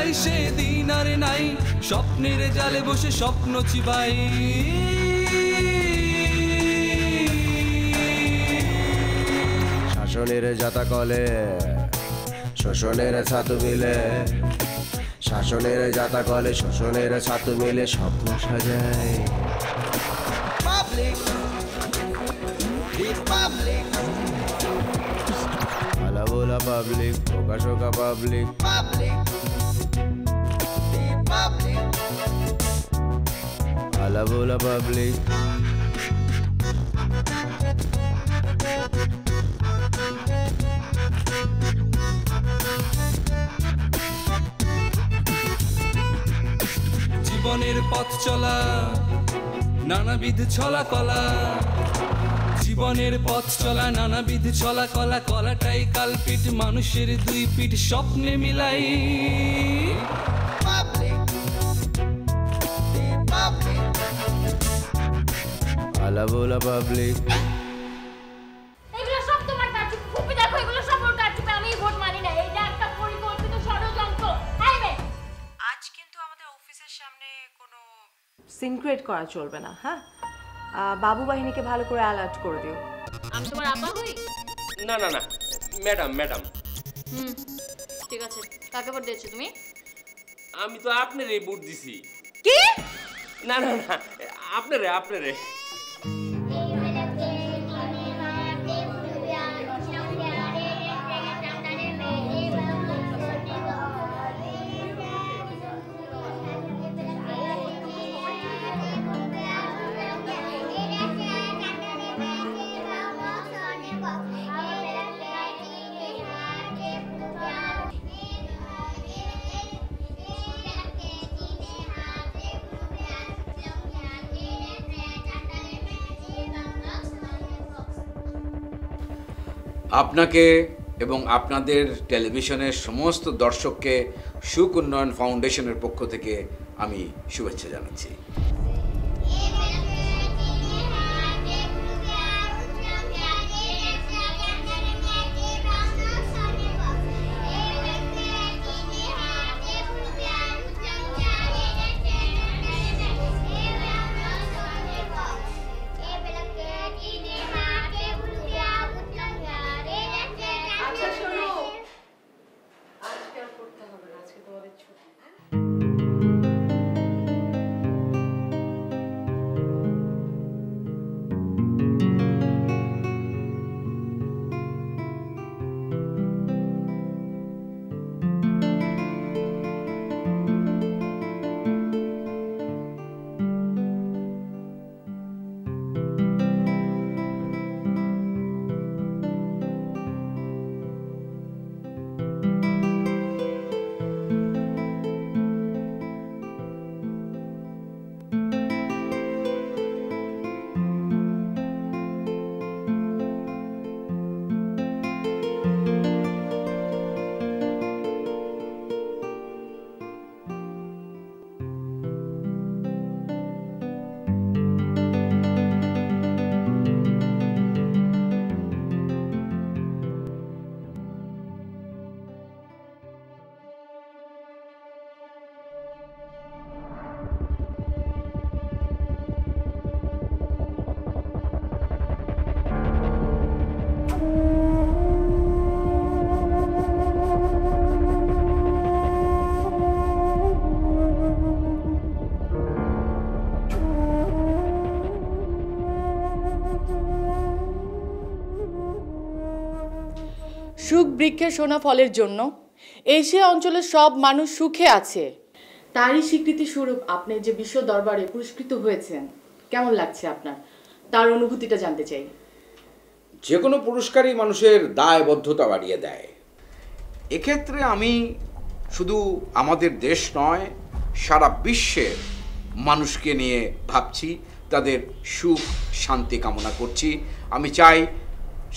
মিলাই সেদিন আর নাই, স্বপ্নের জালে বসে স্বপ্ন চিবাই। শাসনের জাতা কলে শোষণের ছাতু মিলে, শাসনের জাতা কলে শোষণের ছাতু মিলে স্বপ্ন সাজায়। আলা বোলা পাবলিক, প্রকাশকা পাবলিক, আলা বোলা পাবলিক। জীবনের পথ চলা নানাবিধ ছলা কলা, জীবনের পথ চলা নানাবিধ ছলা কলা, কলাটাই কালপিট মানুষের দুই পিঠ স্বপ্নে মিলাই। আলা বোলা পাবলিক। এগুলো সব তোমার কাছে ফুপি, দেখো এগুলো সব ওর কাছে। আমি ভোট মানি না, এটা একটা পরিকল্পিত ষড়যন্ত্র। আজ কিন্তু আমাদের অফিসের সামনে কোনো সিন ক্রিয়েট করা চলবে না। হ্যাঁ, বাবু বাহিনীকে ভালো করে অ্যালার্ট করে দিও। আমি তোমার আপা হই? না না না ম্যাডাম, ম্যাডাম। ঠিক আছে, কাকে ভোট দিয়েছো তুমি? আমি তো আপনারই ভোট দিছি। কি? না না না আপনারে, আপনারে। আপনাকে এবং আপনাদের টেলিভিশনের সমস্ত দর্শককে সুখ উন্নয়ন ফাউন্ডেশনের পক্ষ থেকে আমি শুভেচ্ছা জানাচ্ছি। সুখ বৃক্ষে সোনা ফলের জন্য এশিয়া অঞ্চলের সব মানুষ সুখে আছে, তারই স্বীকৃতি স্বরূপ আপনি যে বিশ্ব দরবারে পুরস্কৃত হয়েছেন, কেমন লাগছে আপনার? তার অনুভূতিটা জানতে চাই। যে কোনো পুরস্কারই মানুষের দায়বদ্ধতা বাড়িয়ে দেয়। এক্ষেত্রে আমি শুধু আমাদের দেশ নয়, সারা বিশ্বের মানুষকে নিয়ে ভাবছি, তাদের সুখ শান্তি কামনা করছি। আমি চাই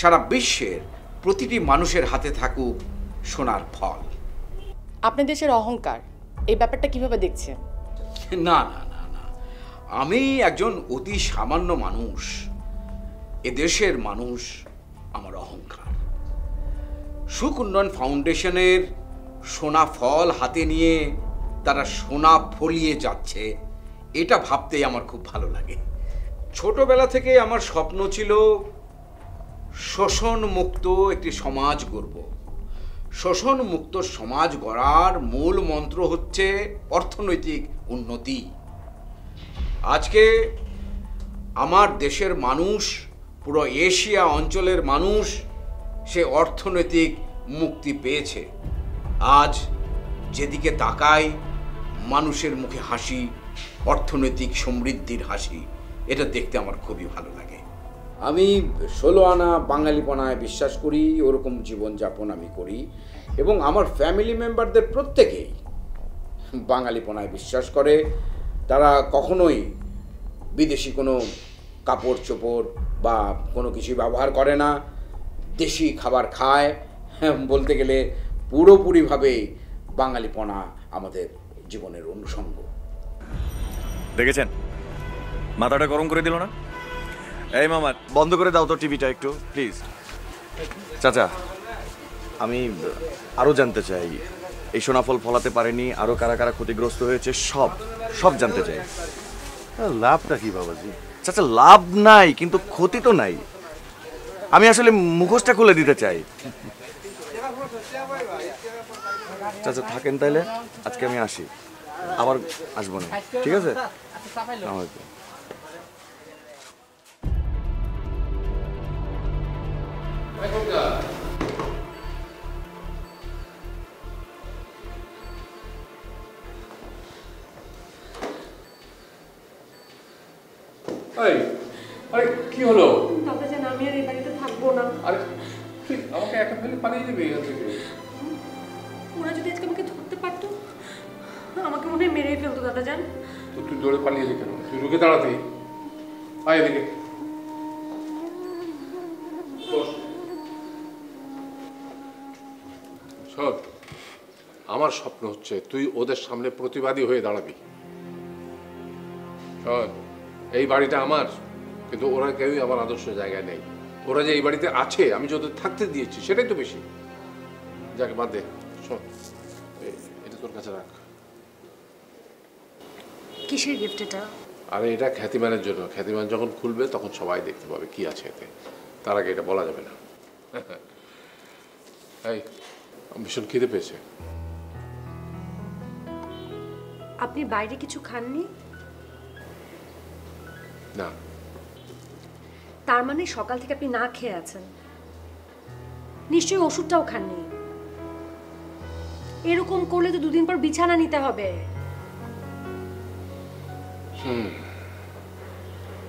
সারা বিশ্বের প্রতিটি মানুষের হাতে থাকুক সোনার ফল। আপনার দেশের অহংকার, এই ব্যাপারটা কিভাবে দেখছেন? না না না না, আমি একজন অতি সামান্য মানুষ। এদেশের মানুষ আমার অহংকার। সুখ উন্নয়ন ফাউন্ডেশনের সোনা ফল হাতে নিয়ে তারা সোনা ফলিয়ে যাচ্ছে, এটা ভাবতেই আমার খুব ভালো লাগে। ছোটবেলা থেকে আমার স্বপ্ন ছিল শোষণ মুক্ত একটি সমাজ গড়ব। শোষণ মুক্ত সমাজ গড়ার মূল মন্ত্র হচ্ছে অর্থনৈতিক উন্নতি। আজকে আমার দেশের মানুষ, পুরো এশিয়া অঞ্চলের মানুষ সে অর্থনৈতিক মুক্তি পেয়েছে। আজ যেদিকে তাকাই মানুষের মুখে হাসি, অর্থনৈতিক সমৃদ্ধির হাসি, এটা দেখতে আমার খুবই ভালো লাগে। আমি 16 আনা বাঙালিপনায় বিশ্বাস করি, ওরকম জীবনযাপন আমি করি এবং আমার ফ্যামিলি মেম্বারদের প্রত্যেকেই বাঙালিপনায় বিশ্বাস করে। তারা কখনোই বিদেশি কোনো কাপড় চোপড় বা কোনো কিছু ব্যবহার করে না, দেশি খাবার খায়। বলতে গেলে পুরোপুরিভাবে বাঙালিপনা আমাদের জীবনের অনুষঙ্গ। দেখেছেন মাথাটা গরম করে দিল না? এই মামা বন্ধ করে দাও তো টিভিটা একটু প্লিজ। চাচা, আমি আরও জানতে চাই এই সোনাফল ফলাতে পারেনি আরও কারা কারা ক্ষতিগ্রস্ত হয়েছে, সব সব জানতে চাই। লাভটা কি বাবাজি? চাচা লাভ নাই কিন্তু ক্ষতি তো নাই। আমি আসলে মুখোশটা খুলে দিতে চাই। চাচা থাকেন তাইলে, আজকে আমি আসি, আবার আসবো না, ঠিক আছে? আরে কি হলো? দাদা জান, আমি আর এই বাড়িতে থাকবো না। আরে তুই আমাকে একা ফেলে পালিয়ে যাবি এখান থেকে? ওরা যদি আজকে আমাকে ধরতে পারতো, আমাকে মনে হয় মেরেই ফেলতো দাদা জান। তো তুই দৌড়ে পালিয়ে এলি কেন? তুই রুখে দাঁড়াতে। আয় এদিকে। শোন, আমার স্বপ্ন হচ্ছে তুই ওদের সামনে প্রতিবাদী হয়ে দাঁড়াবি। শোন, এই বাড়িটা আমার, কিন্তু ওরা কেউই আমার আদর্শ জায়গায় নেই। ওরা যে এই বাড়িতে আছে, আমি যে ওদের থাকতে দিয়েছি, সেটাই তো বেশি। যাকে বাদ দে। শোন, এটা তোর কাছে রাখ। কিসের গিফট এটা? আরে এটা খ্যাতিমানের জন্য। খ্যাতিমান যখন খুলবে তখন সবাই দেখতে পাবে কি আছে এতে। তার আগে এটা বলা যাবে না। এই ভীষণ খিদে পেয়েছে। আপনি বাইরে কিছু খাননি? না। তার মানে সকাল থেকে আপনি না খেয়ে আছেন। নিশ্চয়ই ওষুধটাও খাননি। এরকম করলে তো দুদিন পর বিছানা নিতে হবে।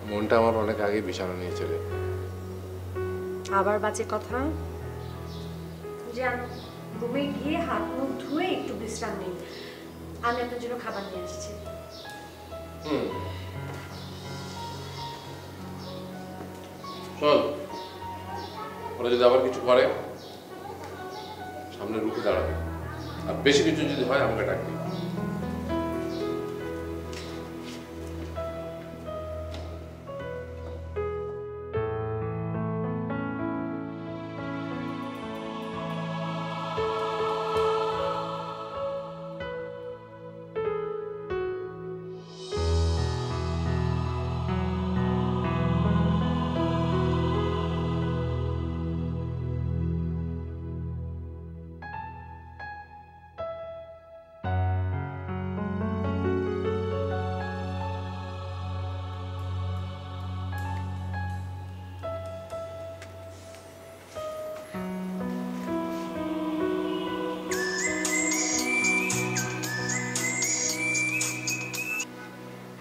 মনটা আমার অনেক আগে বিছানা নিয়েছে রে। আবার বাজে কথা। যান, রুমে গিয়ে হাত মুখ ধুয়ে একটু বিশ্রাম নিন। আমি আপনার জন্য খাবার নিয়ে আসছি। শোন, ওরা যদি আবার কিছু করে সামনে রুখে দাঁড়াবে, আর বেশি কিছু যদি হয় আমাকে ডাকবি।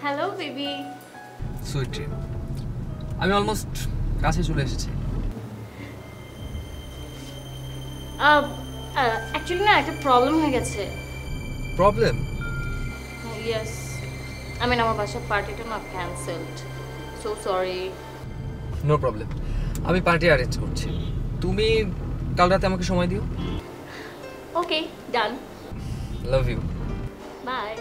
Hello baby. Sweet dream. আমি অলমোস্ট কাছে চলে এসেছি। অ্যাকচুয়ালি না একটা প্রবলেম হয়ে গেছে। প্রবলেম? ইয়েস, আই মিন আমার বাসার পার্টিটা না cancelled. So sorry. No problem, আমি পার্টি অ্যারেঞ্জ করছি। তুমি কাল রাতে আমাকে সময় দিও। Okay, done. Love you. Bye.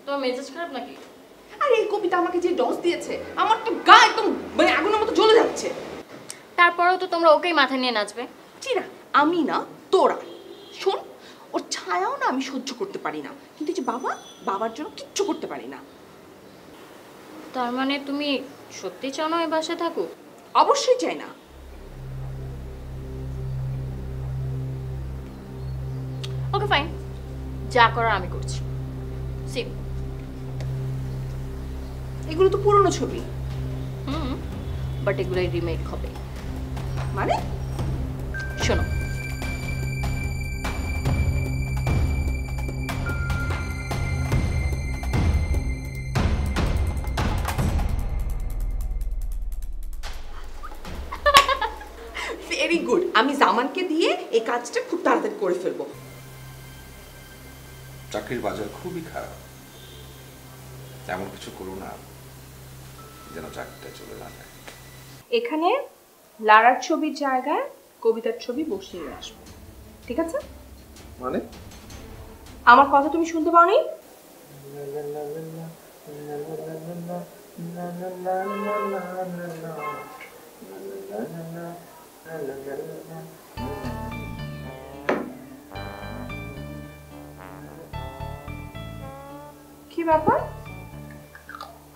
তোমার মেজাজ খারাপ নাকি? আরে এই কবিতা আমাকে যে ডস দিয়েছে, আমার তো গা একদম মানে আগুনের মতো জ্বলে যাচ্ছে। তারপরেও তো তোমরা ওকেই মাথা নিয়ে নাচবে। চিনা, আমি না তোরা। শোন, ওর ছায়াও না আমি সহ্য করতে পারি না, কিন্তু এই যে বাবার জন্য কিচ্ছু করতে পারি না। তার মানে তুমি সত্যি চাও না ওই বাসায় থাকুক? অবশ্যই চাই না। ওকে ফাইন, যা করার আমি করছি। সিম, এগুলো তো পুরনো ছবি। বাট এগুলোই রিমেক হবে। মানে? শোনো, ভেরি গুড, আমি জামানকে দিয়ে এই কাজটা খুব তাড়াতাড়ি করে ফেলবো। চাকরির বাজার খুবই খারাপ, এমন কিছু করো না যেন চাকরিটা চলে না যায়। এখানে লারার ছবির জায়গায় কবিতার ছবি বসিয়ে আসবো, ঠিক আছে? মানে আমার কথা তুমি শুনতে পাওনি? কি ব্যাপার,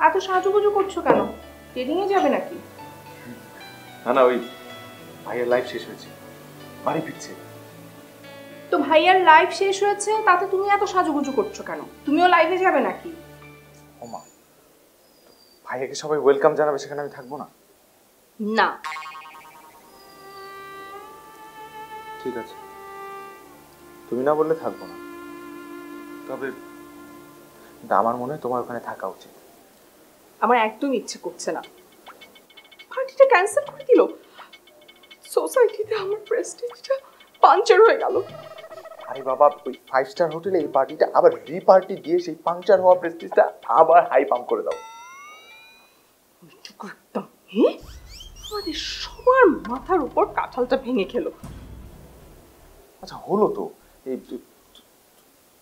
এত সাজুগুজু করছো কেন? ট্রেনিং এ যাবে নাকি? না না, ওই ভাইয়ের লাইফ শেষ হয়েছে, বাড়ি ফিরছে। তো ভাইয়ার লাইফ শেষ হয়েছে, তাতে তুমি এত সাজুগুজু করছো কেন? তুমিও লাইভে যাবে নাকি? ওমা, ভাইয়াকে সবাই ওয়েলকাম জানাবে, সেখানে আমি থাকবো না? না। ঠিক আছে, তুমি না বললে থাকবো না। তবে আমার মনে হয় তোমার ওখানে থাকা উচিত। আমার একদম ইচ্ছে করছে না। পার্টিটা ক্যান্সেল করে দিল। সোসাইটিতে আমার প্রেস্টিজটা পাঞ্চার হয়ে গেল। আরে বাবা, ওই 5 স্টার হোটেলে এই পার্টিটা আবার রিপার্টি দিয়ে সেই পাংচার হওয়া প্রেস্টিজটা আবার হাই পাম্প করে দাও। একদম আমাদের সবার মাথার উপর কাঁঠালটা ভেঙে খেলো। আচ্ছা হলো তো, এই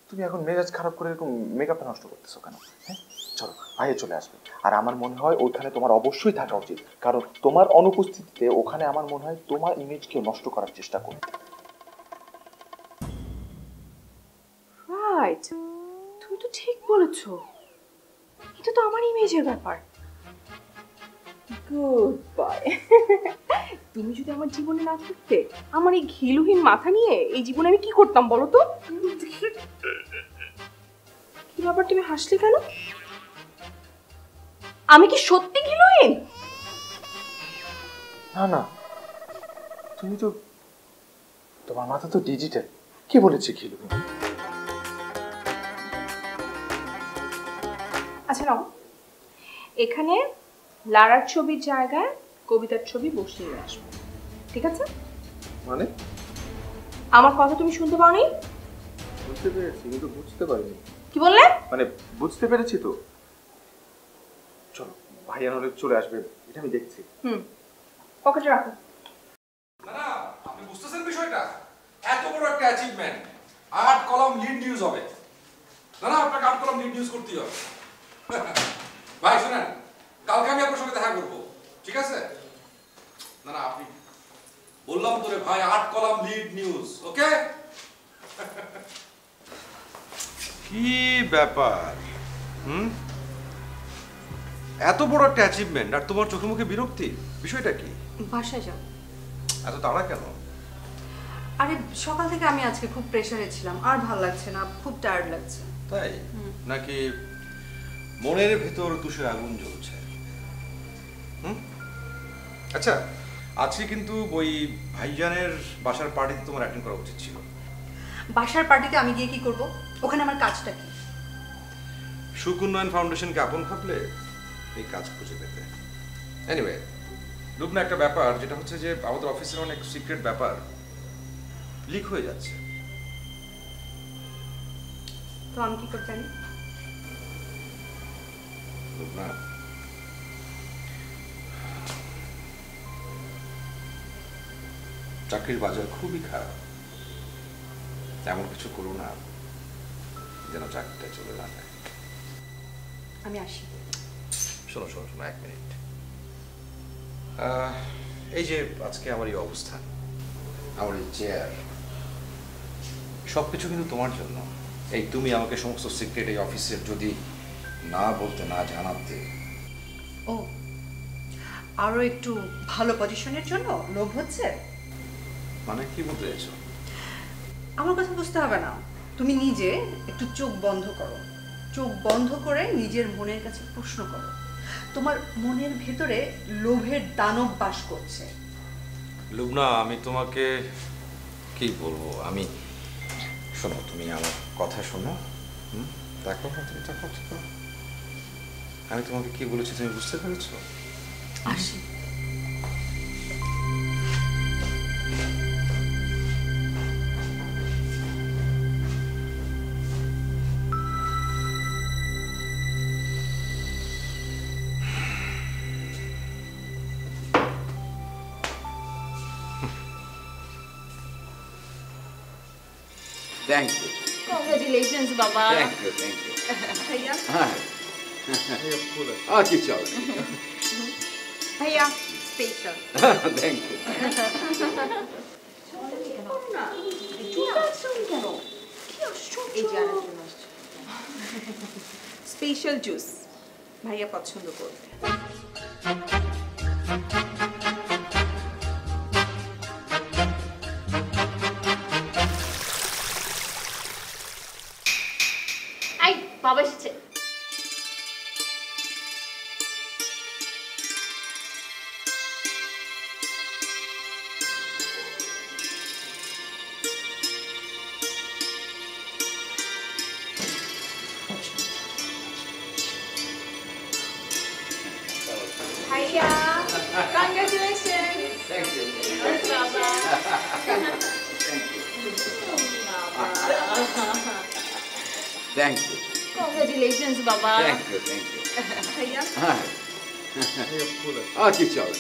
তুমি এখন মেজাজ খারাপ করে এরকম মেকআপটা নষ্ট করতেছো কেন? হ্যাঁ চলো, ভাইয়া চলে আসবে। আর আমার মনে হয় ওইখানে তোমার অবশ্যই থাকা উচিত, কারণ তোমার অনুপস্থিতিতে ওখানে আমার মনে হয় তোমার ইমেজকে নষ্ট করার চেষ্টা করবে। রাইট, তুমি তো ঠিক বলেছো। এটা তো আমার ইমেজের ব্যাপার। Good bye. তুমি যদি আমার জীবনে না থাকতে, আমার এই ঘিলুহীন মাথা নিয়ে এই জীবনে আমি কি করতাম বলো তো? কি ব্যাপার, তুমি হাসলে কেন? আমি কি সত্যি ঘিলুহীন? না না, তুমি তো, তোমার মাথা তো ডিজিটাল। কি বলেছে ঘিলুহীন? আচ্ছা নাও, এখানে লারার ছবির জায়গায় কবিতার ছবি বসিয়ে আসবো, ঠিক আছে? মানে? আমার কথা তুমি শুনতে পাওনি? বুঝতে পেরেছি, কিন্তু বুঝতে পারিনি। কি বললে? মানে বুঝতে পেরেছি তো। চলো, ভাইয়া হলে চলে আসবে, এটা আমি দেখছি। পকেটে রাখো। না না, আপনি বুঝতেছেন বিষয়টা? এত বড় একটা অ্যাচিভমেন্ট, 8 কলাম লিড নিউজ হবে। না না, আপনাকে 8 কলাম লিড নিউজ করতেই হবে। ভাই শুনেন, কালকে আমি আপনার সঙ্গে দেখা করব, ঠিক আছে? না না, আপনি বললাম তো রে ভাই, 8 কলাম লিড নিউজ, ওকে? কি ব্যাপার? এত বড় একটা অ্যাচিভমেন্ট আর তোমার চোখে মুখে বিরক্তি, বিষয়টা কি? বাসায় যাও। এত তাড়া কেন? আরে সকাল থেকে আমি আজকে খুব প্রেসারে ছিলাম, আর ভালো লাগছে না, খুব টায়ার্ড লাগছে। তাই নাকি মনের ভেতর তুষের আগুন জ্বলছে? আচ্ছা, আজকে কিন্তু ওই ভাইজানের বাসার পার্টিতে তোমার অ্যাটেন্ড করা উচিত ছিল। বাসার পার্টিতে আমি গিয়ে কি করব? ওখানে আমার কাজটা কি? সুখ উন্নয়ন ফাউন্ডেশনকে আপন ভাবলে এই কাজ খুঁজে পেতে। এনিওয়ে, লুকনা, একটা ব্যাপার যেটা হচ্ছে যে আমাদের অফিসের অনেক সিক্রেট ব্যাপার লিক হয়ে যাচ্ছে। তো আমি কি করতে জানি? লুকনা, চাকরির বাজার খুবই খারাপ, এমন কিছু করো না যেন চাকরিটা চলে না যায়। আমি আসি। শোনো শোনো শোনো, 1 মিনিট। এই যে আজকে আমার এই অবস্থান, আমার এই চেয়ার, সব কিছু কিন্তু তোমার জন্য। এই তুমি আমাকে সমস্ত সিক্রেট এই অফিসের যদি না বলতে, না জানাতে। ও, আরো একটু ভালো পজিশনের জন্য লোভ হচ্ছে? মানে কি বলতে চাইছো? আমার কথা বুঝতে হবে না, তুমি নিজে একটু চোখ বন্ধ করো। চোখ বন্ধ করে নিজের মনের কাছে প্রশ্ন করো, তোমার মনের ভেতরে লোভের দানব বাস করছে। লুবনা, আমি তোমাকে কি বলবো? আমি শোনো, তুমি আমার কথা শোনো। দেখো তুমি দেখো, আমি তোমাকে কি বলেছি তুমি বুঝতে পেরেছো? আসি। থ্যাংক ইউ, কংগ্রেচুলেশনস বাবা। Thank you, thank you. ভাইয়া, হ্যাঁ কি চল, ভাইয়া special. Thank you. Special juice ভাইয়া পছন্দ করবে। আই বাবা এসেছে। ভাইয়া কংগ্রেচুলেশন। থ্যাংক ইউ, বাবা থ্যাংক ইউ, কংগ্রেচুলেশনস বাবা। Thank you, thank you. ভাইয়া, হ্যাঁ কি চল,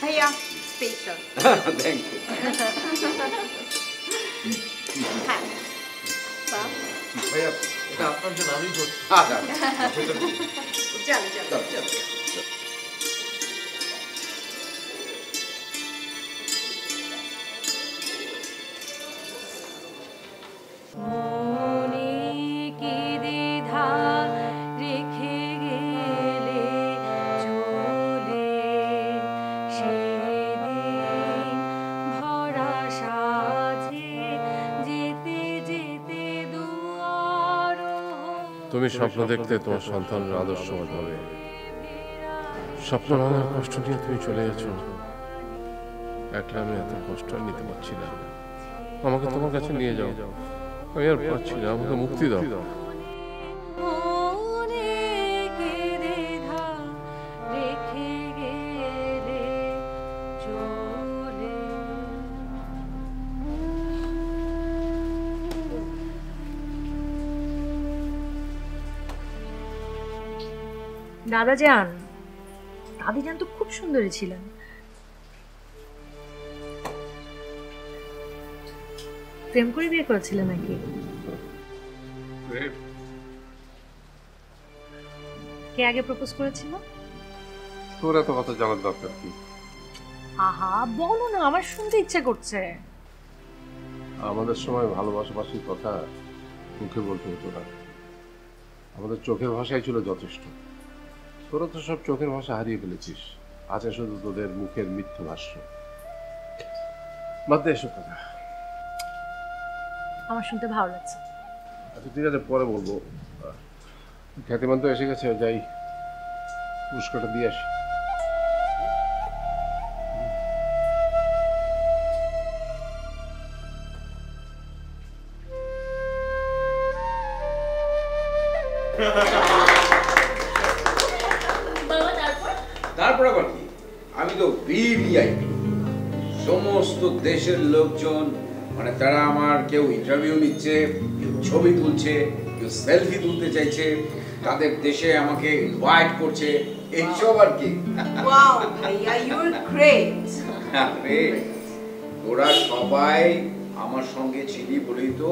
ভাইয়া স্পেশাল। Thank you. ভাইয়া এটা আপনার জন্য আমি করছি। চল চল চল। তুমি স্বপ্ন দেখতে তোমার সন্তানের আদর্শবান হবে, স্বপ্ন ভাঙার কষ্ট নিয়ে তুমি চলে গেছো। একলা আমি এত কষ্ট নিতে পারছি না, আমাকে তোমার কাছে নিয়ে যাও। আমি আর পারছি না, আমাকে মুক্তি দাও। দাদাজান, দাদিজান তো খুব সুন্দরী ছিলেন। প্রেম করে বিয়ে করেছিলেন নাকি? কে আগে প্রপোজ করেছিল? তোর এত কথা জানার দরকার কি? আহা বলো না, আমার শুনতে ইচ্ছা করছে। আমাদের সময় ভালোবাসাবাসির কথা মুখে বলতে হতো না, আমাদের চোখের ভাষাই ছিল যথেষ্ট। তোরা তো সব চোখের ভাষা হারিয়ে ফেলেছিস, আছে শুধু তোদের মুখের মিথ্যা ভাষ্য। বাদ দে এসব কথা। আমার শুনতে ভালো লাগছে। আচ্ছা ঠিক আছে, পরে বলবো। খ্যাতিমান তো এসে গেছে, যাই পুরস্কারটা দিয়ে আসি। তারপর আবার কি, আমি তো ভিভিআইপি, সমস্ত দেশের লোকজন, মানে তারা আমার কেউ ইন্টারভিউ নিচ্ছে, কেউ ছবি তুলছে, কেউ সেলফি তুলতে চাইছে, তাদের দেশে আমাকে ইনভাইট করছে, এইসব আর কি। ওয়াও ভাইয়া, ইউ আর গ্রেট। আরে তোরা সবাই আমার সঙ্গে ছিলি বলেই তো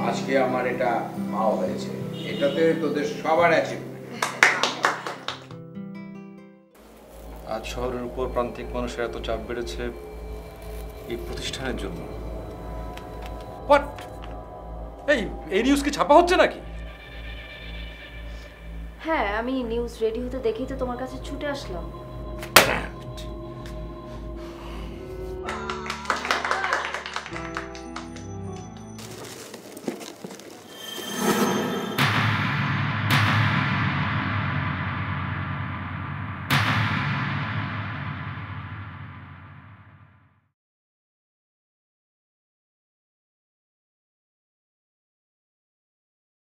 আজকে আমার এটা পাওয়া হয়েছে, এটাতে তোদের সবার অ্যাচিভমেন্ট। আজ শহরের উপর প্রান্তিক মানুষের এত চাপ বেড়েছে এই প্রতিষ্ঠানের জন্য। হোয়াট? এই নিউজ কি ছাপা হচ্ছে নাকি? হ্যাঁ, আমি নিউজ রেডি হতে দেখেই তো তোমার কাছে ছুটে আসলাম।